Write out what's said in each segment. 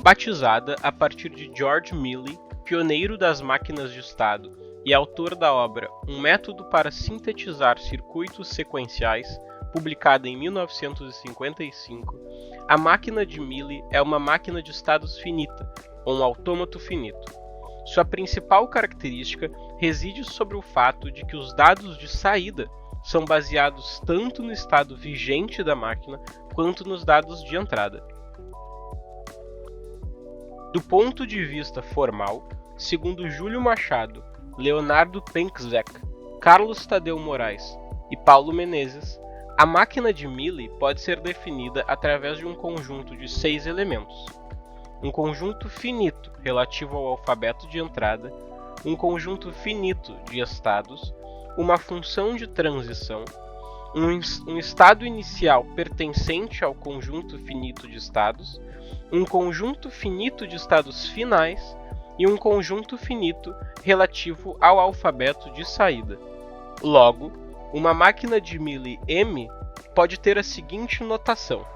Batizada a partir de George Mealy, pioneiro das máquinas de estado e autor da obra Um Método para Sintetizar Circuitos Sequenciais, publicada em 1955, a máquina de Mealy é uma máquina de estados finita, ou um autômato finito. Sua principal característica reside sobre o fato de que os dados de saída são baseados tanto no estado vigente da máquina quanto nos dados de entrada. Do ponto de vista formal, segundo Júlio Machado, Leonardo Penczak, Carlos Tadeu Moraes e Paulo Menezes, a máquina de Mealy pode ser definida através de um conjunto de 6 elementos. Um conjunto finito relativo ao alfabeto de entrada, um conjunto finito de estados, uma função de transição, um estado inicial pertencente ao conjunto finito de estados, um conjunto finito de estados finais e um conjunto finito relativo ao alfabeto de saída. Logo, uma máquina de Mealy M pode ter a seguinte notação.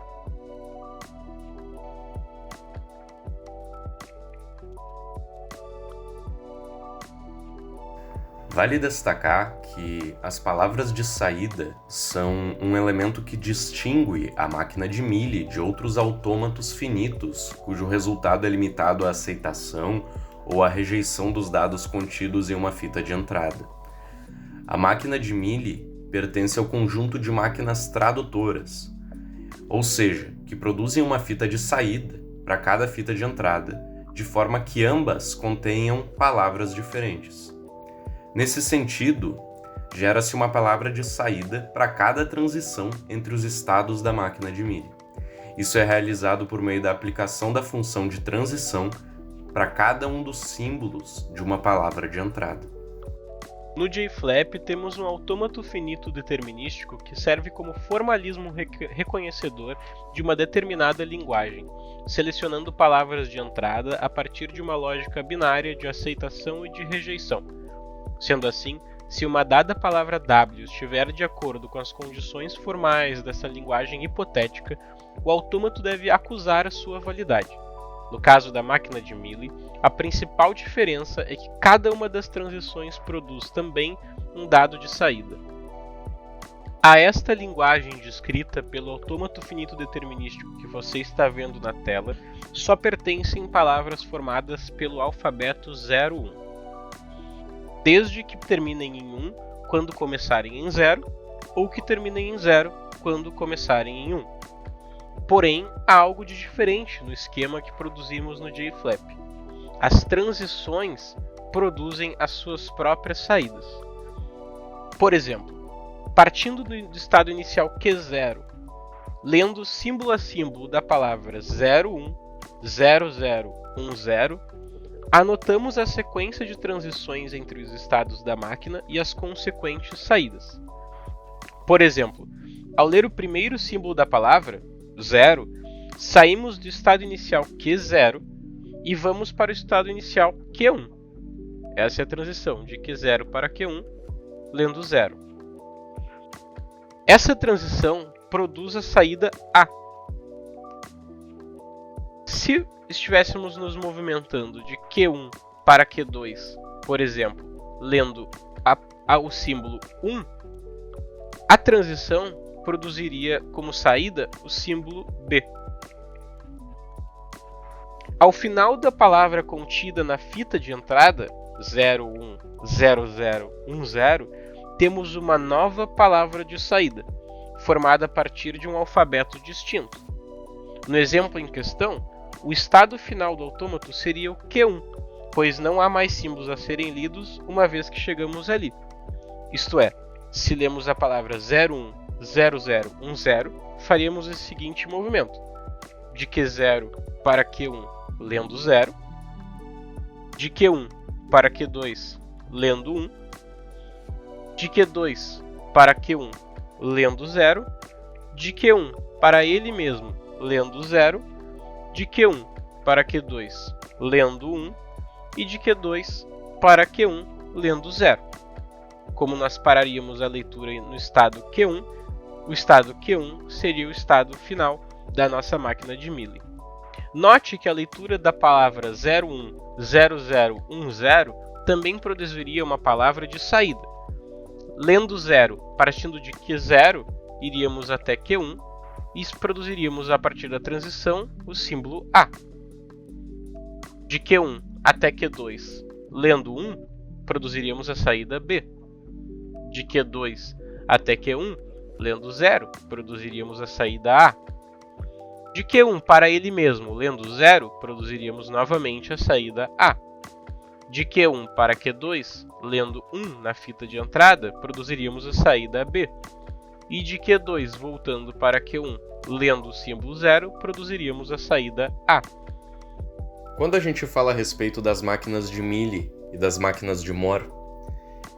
Vale destacar que as palavras de saída são um elemento que distingue a máquina de Mealy de outros autômatos finitos, cujo resultado é limitado à aceitação ou à rejeição dos dados contidos em uma fita de entrada. A máquina de Mealy pertence ao conjunto de máquinas tradutoras, ou seja, que produzem uma fita de saída para cada fita de entrada, de forma que ambas contenham palavras diferentes. Nesse sentido, gera-se uma palavra de saída para cada transição entre os estados da máquina de Mealy. Isso é realizado por meio da aplicação da função de transição para cada um dos símbolos de uma palavra de entrada. No JFlap temos um autômato finito determinístico que serve como formalismo reconhecedor de uma determinada linguagem, selecionando palavras de entrada a partir de uma lógica binária de aceitação e de rejeição. Sendo assim, se uma dada palavra W estiver de acordo com as condições formais dessa linguagem hipotética, o autômato deve acusar a sua validade. No caso da máquina de Mealy, a principal diferença é que cada uma das transições produz também um dado de saída. A esta linguagem descrita pelo autômato finito determinístico que você está vendo na tela, só pertencem palavras formadas pelo alfabeto 01. Desde que terminem em 1 quando começarem em 0, ou que terminem em 0 quando começarem em 1. Porém, há algo de diferente no esquema que produzimos no JFlap. As transições produzem as suas próprias saídas. Por exemplo, partindo do estado inicial Q0, lendo símbolo a símbolo da palavra 01, 0010, anotamos a sequência de transições entre os estados da máquina e as consequentes saídas. Por exemplo, ao ler o primeiro símbolo da palavra, 0, saímos do estado inicial Q0 e vamos para o estado inicial Q1. Essa é a transição de Q0 para Q1, lendo 0. Essa transição produz a saída A. Se estivéssemos nos movimentando de Q1 para Q2, por exemplo, lendo o símbolo 1, a transição produziria como saída o símbolo B. Ao final da palavra contida na fita de entrada, 010010, temos uma nova palavra de saída, formada a partir de um alfabeto distinto. No exemplo em questão, o estado final do autômato seria o Q1, pois não há mais símbolos a serem lidos uma vez que chegamos ali. Isto é, se lemos a palavra 010010, faríamos o seguinte movimento: de Q0 para Q1, lendo 0, de Q1 para Q2, lendo 1, de Q2 para Q1, lendo 0, de Q1 para ele mesmo, lendo 0, de Q1 para Q2, lendo 1, e de Q2 para Q1, lendo 0. Como nós pararíamos a leitura no estado Q1, o estado Q1 seria o estado final da nossa máquina de Mealy. Note que a leitura da palavra 010010 também produziria uma palavra de saída. Lendo 0 partindo de Q0, iríamos até Q1 e produziríamos a partir da transição o símbolo A. De Q1 até Q2, lendo 1, produziríamos a saída B. De Q2 até Q1, lendo 0, produziríamos a saída A. De Q1 para ele mesmo, lendo 0, produziríamos novamente a saída A. De Q1 para Q2, lendo 1 na fita de entrada, produziríamos a saída B. E de Q2 voltando para Q1, lendo o símbolo 0, produziríamos a saída A. Quando a gente fala a respeito das máquinas de Mealy e das máquinas de Moore,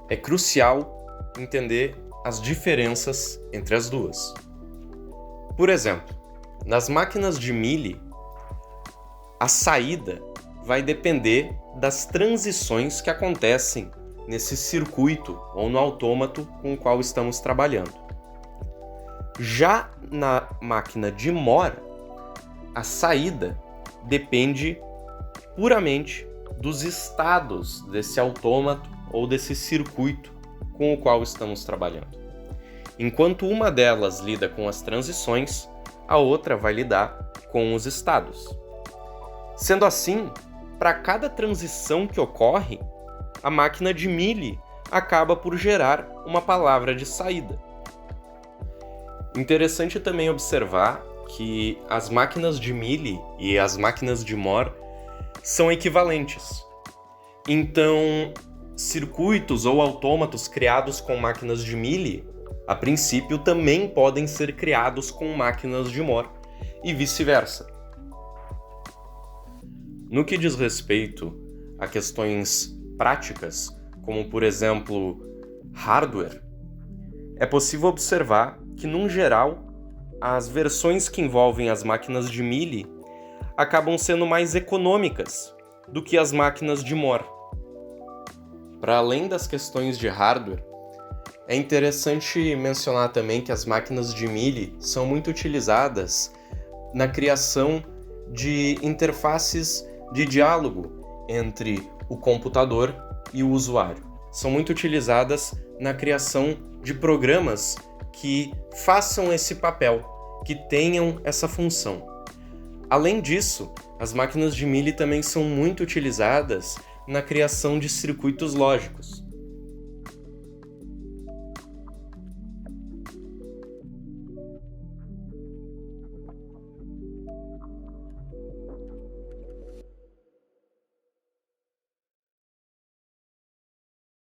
é crucial entender as diferenças entre as duas. Por exemplo, nas máquinas de Mealy, a saída vai depender das transições que acontecem nesse circuito ou no autômato com o qual estamos trabalhando. Já na máquina de Moore, a saída depende puramente dos estados desse autômato ou desse circuito com o qual estamos trabalhando. Enquanto uma delas lida com as transições, a outra vai lidar com os estados. Sendo assim, para cada transição que ocorre, a máquina de Mealy acaba por gerar uma palavra de saída. Interessante também observar que as máquinas de Mealy e as máquinas de Moore são equivalentes. Então, circuitos ou autômatos criados com máquinas de Mealy, a princípio, também podem ser criados com máquinas de Moore e vice-versa. No que diz respeito a questões práticas, como por exemplo hardware, é possível observar que, num geral, as versões que envolvem as máquinas de Mealy acabam sendo mais econômicas do que as máquinas de Moore. Para além das questões de hardware, é interessante mencionar também que as máquinas de Mealy são muito utilizadas na criação de interfaces de diálogo entre o computador e o usuário. São muito utilizadas na criação de programas que façam esse papel, que tenham essa função. Além disso, as máquinas de Mealy também são muito utilizadas na criação de circuitos lógicos.